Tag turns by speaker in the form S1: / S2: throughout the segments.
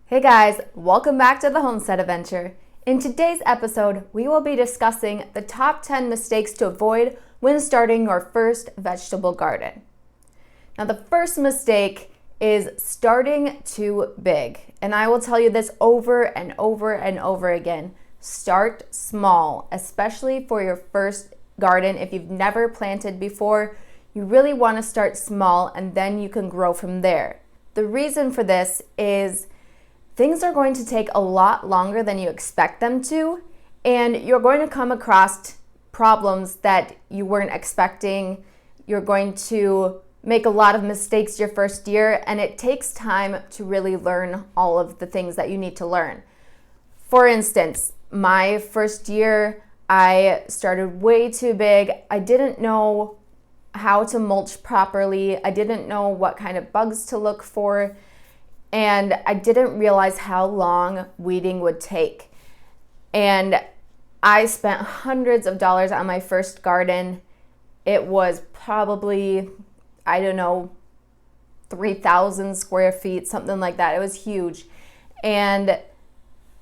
S1: Hey guys, welcome back to the Homestead Adventure. In today's episode, we will be discussing the top 10 mistakes to avoid when starting your first vegetable garden. Now, the first mistake is starting too big. And I will tell you this over and over and over again. Start small, especially for your first garden. If you've never planted before, you really want to start small and then you can grow from there. The reason for this is things are going to take a lot longer than you expect them to, and you're going to come across problems that you weren't expecting. You're going to make a lot of mistakes your first year, and it takes time to really learn all of the things that you need to learn. For instance, my first year, I started way too big. I didn't know how to mulch properly. I didn't know what kind of bugs to look for. And I didn't realize how long weeding would take. And I spent hundreds of dollars on my first garden. It was probably, 3,000 square feet, something like that. It was huge. And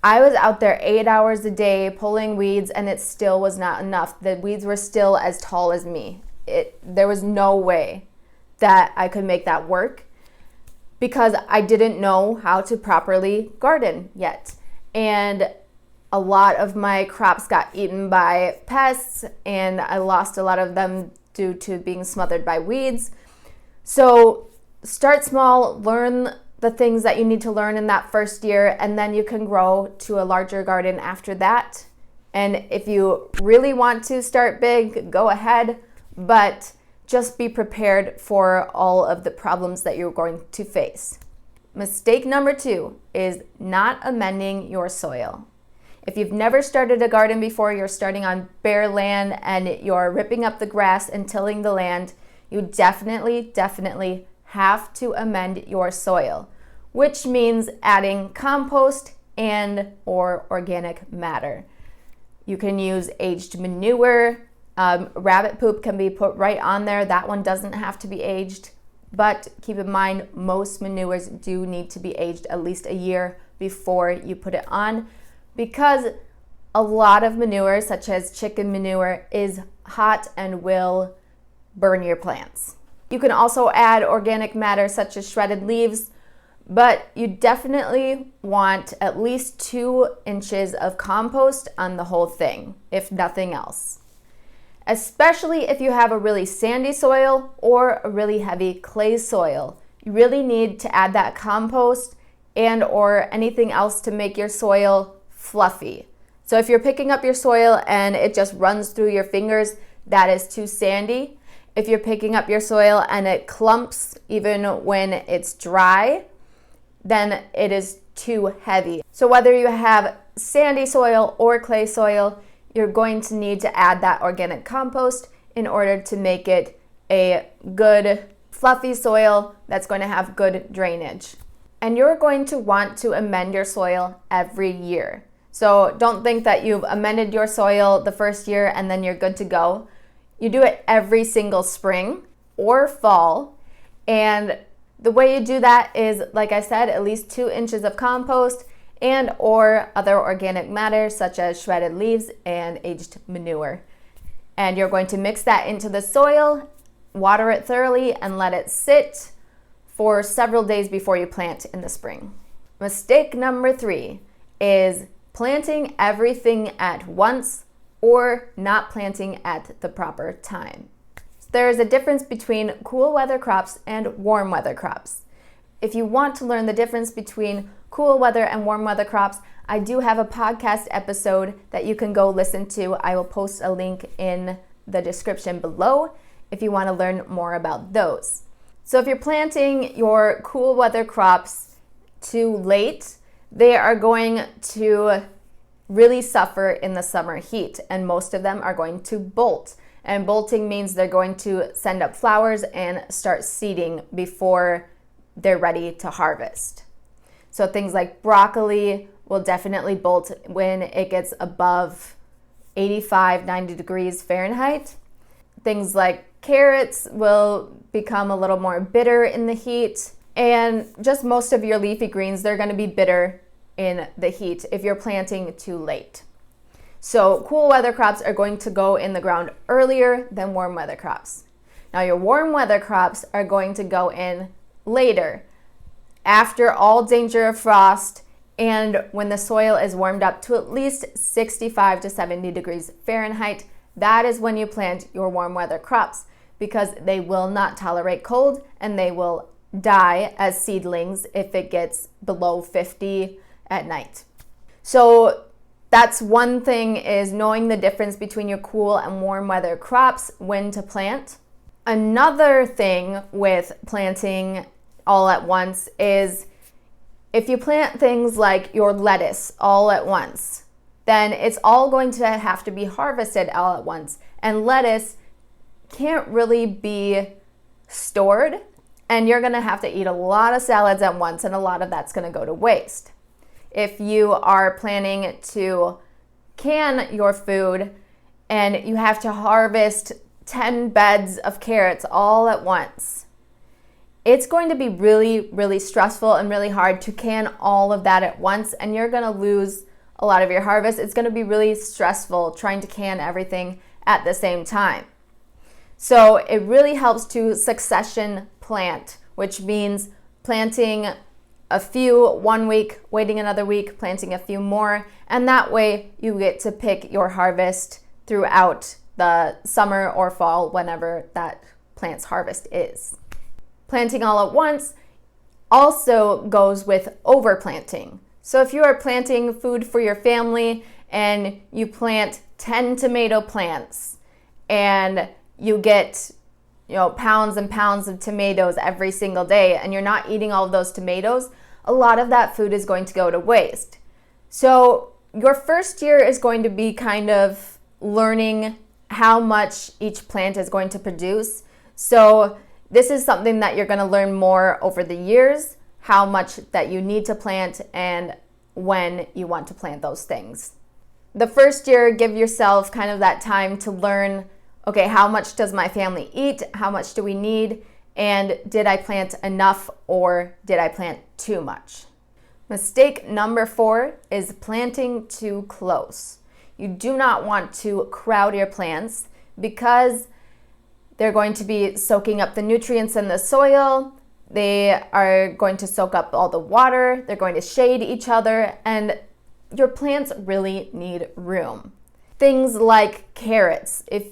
S1: I was out there 8 hours a day pulling weeds, and it still was not enough. The weeds were still as tall as me. There was no way that I could make that work, because I didn't know how to properly garden yet. And a lot of my crops got eaten by pests, and I lost a lot of them due to being smothered by weeds. So start small, learn the things that you need to learn in that first year, and then you can grow to a larger garden after that. And if you really want to start big, go ahead, but just be prepared for all of the problems that you're going to face. Mistake number 2 is not amending your soil. If you've never started a garden before, you're starting on bare land and you're ripping up the grass and tilling the land, you definitely have to amend your soil, which means adding compost and or organic matter. You can use aged manure. Rabbit poop can be put right on there. That one doesn't have to be aged, but keep in mind most manures do need to be aged at least a year before you put it on, because a lot of manure, such as chicken manure, is hot and will burn your plants. You can also add organic matter such as shredded leaves, but you definitely want at least 2 inches of compost on the whole thing, if nothing else. Especially if you have a really sandy soil or a really heavy clay soil. You really need to add that compost and or anything else to make your soil fluffy. So if you're picking up your soil and it just runs through your fingers, that is too sandy. If you're picking up your soil and it clumps even when it's dry, then it is too heavy. So whether you have sandy soil or clay soil, you're going to need to add that organic compost in order to make it a good fluffy soil that's going to have good drainage. And you're going to want to amend your soil every year. So don't think that you've amended your soil the first year and then you're good to go. You do it every single spring or fall. And the way you do that is, like I said, at least 2 inches of compost and or other organic matter such as shredded leaves and aged manure. And you're going to mix that into the soil, water it thoroughly, and let it sit for several days before you plant in the spring. Mistake number 3 is planting everything at once or not planting at the proper time. There is a difference between cool weather crops and warm weather crops. If you want to learn the difference between cool weather and warm weather crops, I do have a podcast episode that you can go listen to. I will post a link in the description below if you want to learn more about those. So if you're planting your cool weather crops too late, they are going to really suffer in the summer heat, and most of them are going to bolt. And bolting means they're going to send up flowers and start seeding before they're ready to harvest. So things like broccoli will definitely bolt when it gets above 85, 90 degrees Fahrenheit. Things like carrots will become a little more bitter in the heat, And just most of your leafy greens, they're going to be bitter in the heat if you're planting too late. So cool weather crops are going to go in the ground earlier than warm weather crops. Now your warm weather crops are going to go in later, after all danger of frost, and when the soil is warmed up to at least 65 to 70 degrees Fahrenheit. That is when you plant your warm weather crops, because they will not tolerate cold and they will die as seedlings if it gets below 50 at night. So that's one thing, is knowing the difference between your cool and warm weather crops, when to plant. Another thing with planting all at once is if you plant things like your lettuce all at once, then it's all going to have to be harvested all at once. And lettuce can't really be stored, and you're going to have to eat a lot of salads at once, and a lot of that's going to go to waste. If you are planning to can your food and you have to harvest 10 beds of carrots all at once, it's going to be really, really stressful and really hard to can all of that at once, and you're going to lose a lot of your harvest. It's going to be really stressful trying to can everything at the same time. So it really helps to succession plant, which means planting a few one week, waiting another week, planting a few more, and that way you get to pick your harvest throughout the summer or fall, whenever that plant's harvest is. Planting all at once also goes with overplanting. So if you are planting food for your family and you plant 10 tomato plants and you get pounds and pounds of tomatoes every single day, and you're not eating all of those tomatoes, a lot of that food is going to go to waste. So your first year is going to be kind of learning how much each plant is going to produce. So this is something that you're going to learn more over the years, how much that you need to plant and when you want to plant those things. The first year, give yourself kind of that time to learn, okay, how much does my family eat? How much do we need? And did I plant enough or did I plant too much? Mistake number 4 is planting too close. You do not want to crowd your plants, because they're going to be soaking up the nutrients in the soil. They are going to soak up all the water. They're going to shade each other, and your plants really need room. Things like carrots. If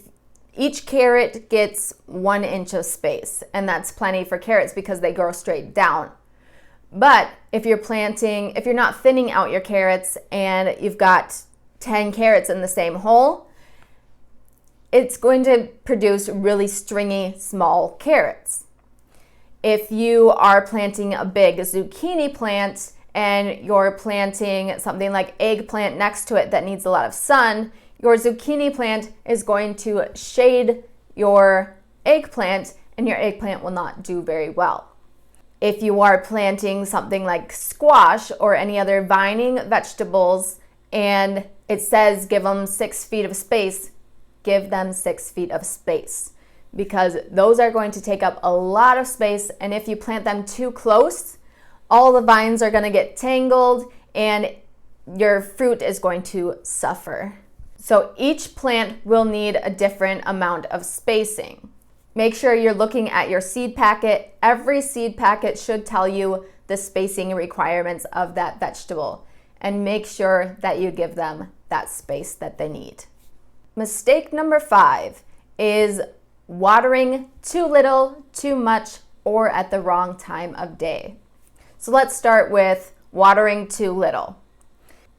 S1: each carrot gets 1 inch of space, and that's plenty for carrots because they grow straight down. But if you're not thinning out your carrots and you've got 10 carrots in the same hole, it's going to produce really stringy, small carrots. If you are planting a big zucchini plant and you're planting something like eggplant next to it that needs a lot of sun, your zucchini plant is going to shade your eggplant, and your eggplant will not do very well. If you are planting something like squash or any other vining vegetables and it says give them 6 feet of space, give them 6 feet of space, because those are going to take up a lot of space, and if you plant them too close, all the vines are going to get tangled and your fruit is going to suffer. So each plant will need a different amount of spacing. Make sure you're looking at your seed packet. Every seed packet should tell you the spacing requirements of that vegetable, and make sure that you give them that space that they need. Mistake number 5 is watering too little, too much, or at the wrong time of day. So let's start with watering too little.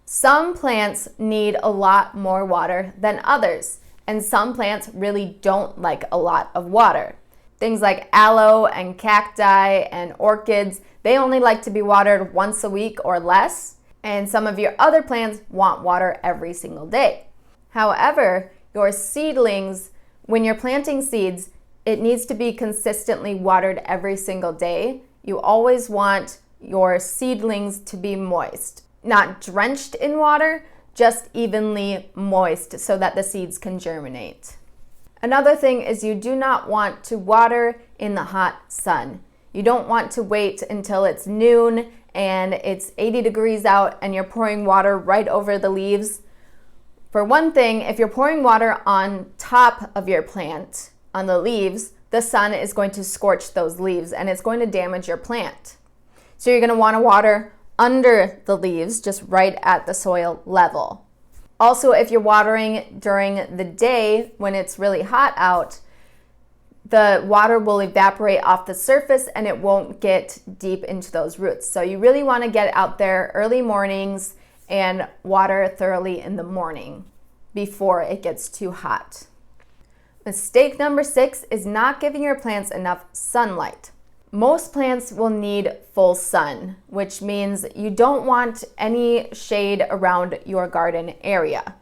S1: Some plants need a lot more water than others, and some plants really don't like a lot of water. Things like aloe and cacti and orchids, they only like to be watered once a week or less, and some of your other plants want water every single day. However, your seedlings, when you're planting seeds, it needs to be consistently watered every single day. You always want your seedlings to be moist, not drenched in water, just evenly moist so that the seeds can germinate. Another thing is you do not want to water in the hot sun. You don't want to wait until it's noon and it's 80 degrees out and you're pouring water right over the leaves. For one thing, if you're pouring water on top of your plant, on the leaves, the sun is going to scorch those leaves and it's going to damage your plant. So you're going to want to water under the leaves, just right at the soil level. Also, if you're watering during the day when it's really hot out, the water will evaporate off the surface and it won't get deep into those roots. So you really want to get out there early mornings and water thoroughly in the morning before it gets too hot. Mistake number 6 is not giving your plants enough sunlight. Most plants will need full sun, which means you don't want any shade around your garden area.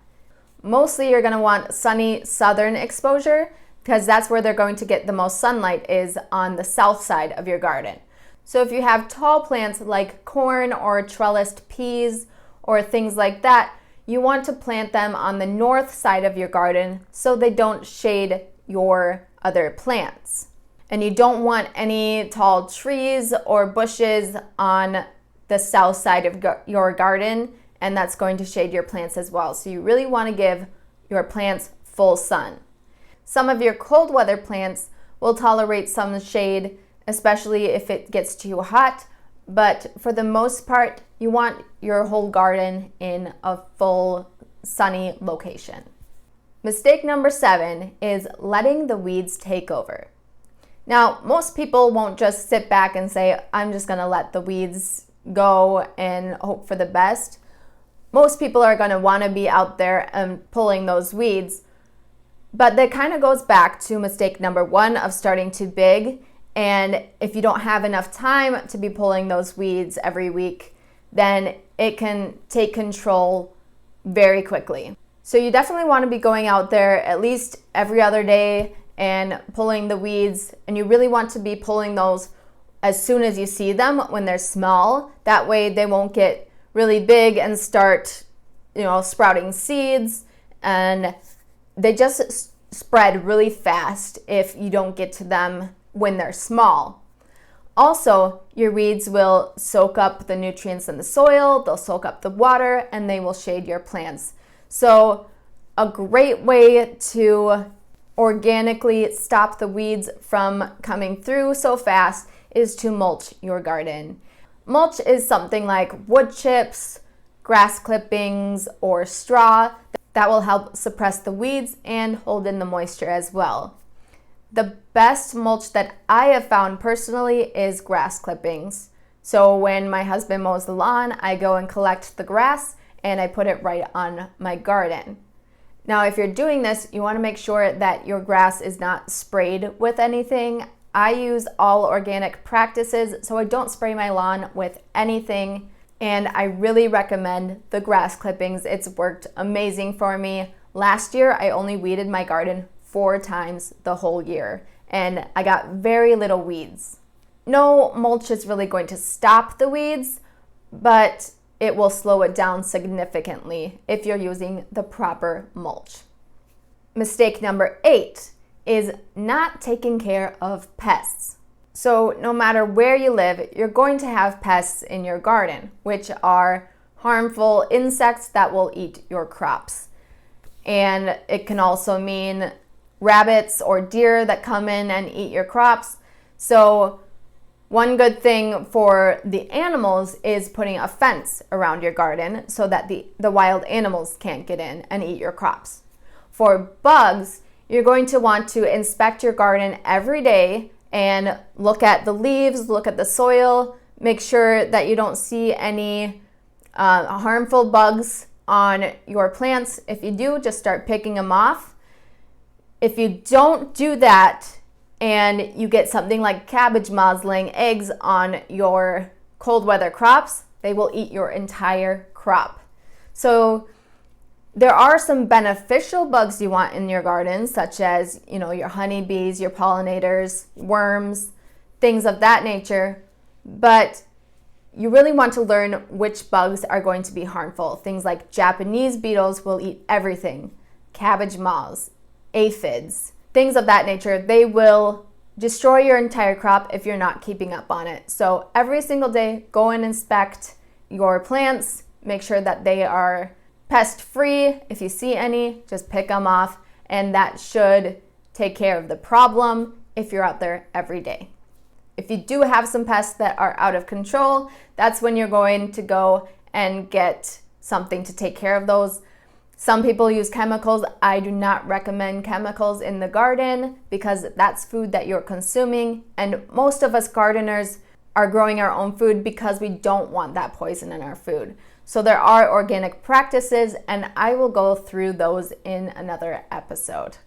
S1: Mostly you're going to want sunny southern exposure because that's where they're going to get the most sunlight, is on the south side of your garden. So if you have tall plants like corn or trellised peas or things like that, you want to plant them on the north side of your garden so they don't shade your other plants. And you don't want any tall trees or bushes on the south side of your garden, and that's going to shade your plants as well. So you really want to give your plants full sun. Some of your cold weather plants will tolerate some shade, especially if it gets too hot, but for the most part, you want your whole garden in a full sunny location. Mistake number 7 is letting the weeds take over. Now, most people won't just sit back and say, I'm just going to let the weeds go and hope for the best. Most people are going to want to be out there and pulling those weeds. But that kind of goes back to mistake number 1 of starting too big. And if you don't have enough time to be pulling those weeds every week, then it can take control very quickly. So you definitely want to be going out there at least every other day and pulling the weeds, and you really want to be pulling those as soon as you see them when they're small. That way they won't get really big and start, sprouting seeds, and they just spread really fast if you don't get to them when they're small. Also, your weeds will soak up the nutrients in the soil, they'll soak up the water, and they will shade your plants. So a great way to organically stop the weeds from coming through so fast is to mulch your garden. Mulch is something like wood chips, grass clippings, or straw that will help suppress the weeds and hold in the moisture as well. The best mulch that I have found personally is grass clippings. So when my husband mows the lawn, I go and collect the grass and I put it right on my garden. Now, if you're doing this, you want to make sure that your grass is not sprayed with anything. I use all organic practices, so I don't spray my lawn with anything, and I really recommend the grass clippings. It's worked amazing for me. Last year, I only weeded my garden 4 times the whole year, and I got very little weeds. No mulch is really going to stop the weeds, but it will slow it down significantly if you're using the proper mulch. Mistake number 8 is not taking care of pests. So no matter where you live, you're going to have pests in your garden, which are harmful insects that will eat your crops. And it can also mean rabbits or deer that come in and eat your crops. So one good thing for the animals is putting a fence around your garden so that the wild animals can't get in and eat your crops. For bugs, you're going to want to inspect your garden every day and look at the leaves, look at the soil, make sure that you don't see any harmful bugs on your plants. If you do, just start picking them off. If you don't do that, and you get something like cabbage moths laying eggs on your cold weather crops, they will eat your entire crop. So there are some beneficial bugs you want in your garden, such as, your honeybees, your pollinators, worms, things of that nature. But you really want to learn which bugs are going to be harmful. Things like Japanese beetles will eat everything. Cabbage moths, aphids, things of that nature, they will destroy your entire crop if you're not keeping up on it. So every single day, go and inspect your plants, make sure that they are pest free. If you see any, just pick them off, and that should take care of the problem if you're out there every day. If you do have some pests that are out of control, that's when you're going to go and get something to take care of those. Some people use chemicals. I do not recommend chemicals in the garden because that's food that you're consuming. And most of us gardeners are growing our own food because we don't want that poison in our food. So there are organic practices, and I will go through those in another episode.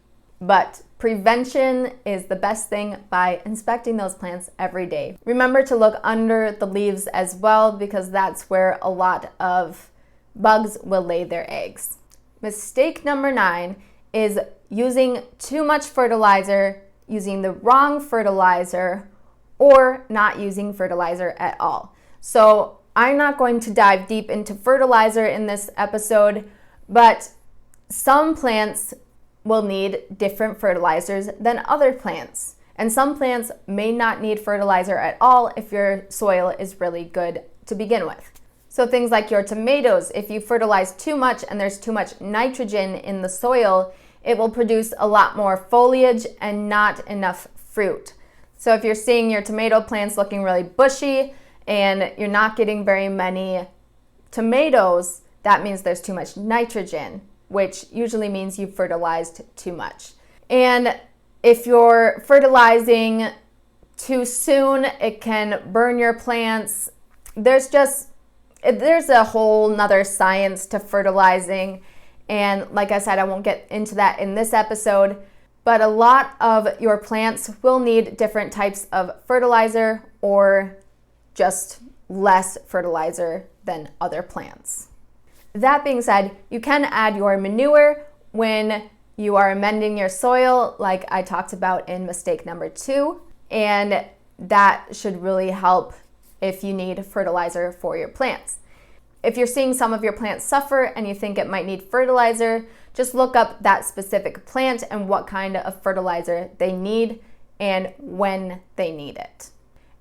S1: But prevention is the best thing by inspecting those plants every day. Remember to look under the leaves as well, because that's where a lot of bugs will lay their eggs. Mistake number 9 is using too much fertilizer, using the wrong fertilizer, or not using fertilizer at all. So I'm not going to dive deep into fertilizer in this episode, but some plants will need different fertilizers than other plants. And some plants may not need fertilizer at all if your soil is really good to begin with. So things like your tomatoes, if you fertilize too much and there's too much nitrogen in the soil, it will produce a lot more foliage and not enough fruit. So if you're seeing your tomato plants looking really bushy and you're not getting very many tomatoes, that means there's too much nitrogen, which usually means you've fertilized too much. And if you're fertilizing too soon, it can burn your plants. There's a whole nother science to fertilizing. And like I said, I won't get into that in this episode, but a lot of your plants will need different types of fertilizer or just less fertilizer than other plants. That being said, you can add your manure when you are amending your soil, like I talked about in mistake number 2, and that should really help if you need fertilizer for your plants. If you're seeing some of your plants suffer and you think it might need fertilizer, just look up that specific plant and what kind of fertilizer they need and when they need it.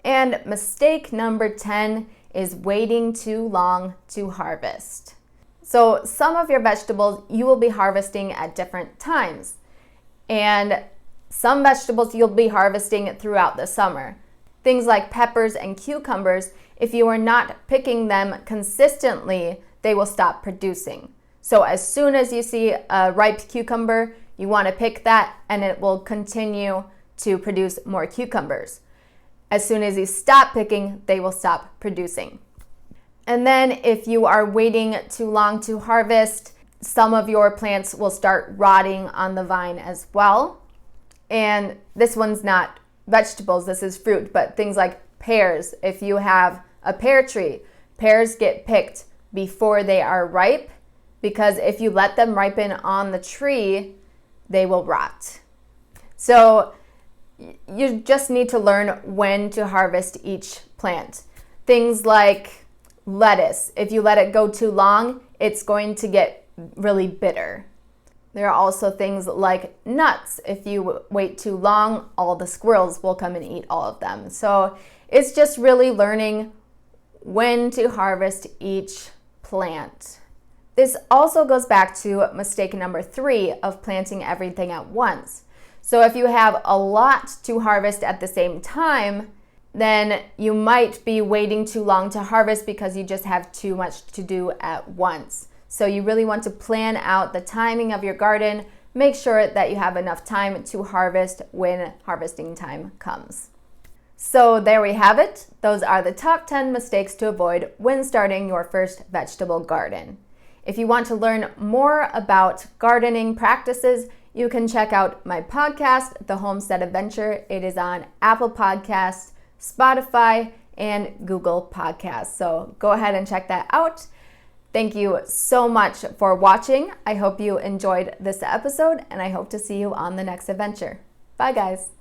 S1: And mistake number 10 is waiting too long to harvest. So some of your vegetables you will be harvesting at different times, and some vegetables you'll be harvesting throughout the summer. Things like peppers and cucumbers, if you are not picking them consistently, they will stop producing. So as soon as you see a ripe cucumber, you want to pick that and it will continue to produce more cucumbers. As soon as you stop picking, they will stop producing. And then if you are waiting too long to harvest, some of your plants will start rotting on the vine as well. And this one's not vegetables, this is fruit, but things like pears. If you have a pear tree, pears get picked before they are ripe, because if you let them ripen on the tree, they will rot. So you just need to learn when to harvest each plant. Things like lettuce, if you let it go too long, it's going to get really bitter. There are also things like nuts. If you wait too long, all the squirrels will come and eat all of them. So it's just really learning when to harvest each plant. This also goes back to mistake number 3 of planting everything at once. So if you have a lot to harvest at the same time, then you might be waiting too long to harvest because you just have too much to do at once. So you really want to plan out the timing of your garden. Make sure that you have enough time to harvest when harvesting time comes. So there we have it. Those are the top 10 mistakes to avoid when starting your first vegetable garden. If you want to learn more about gardening practices, you can check out my podcast, The Homestead Adventure. It is on Apple Podcasts, Spotify, and Google Podcasts. So go ahead and check that out. Thank you so much for watching. I hope you enjoyed this episode, and I hope to see you on the next adventure. Bye, guys.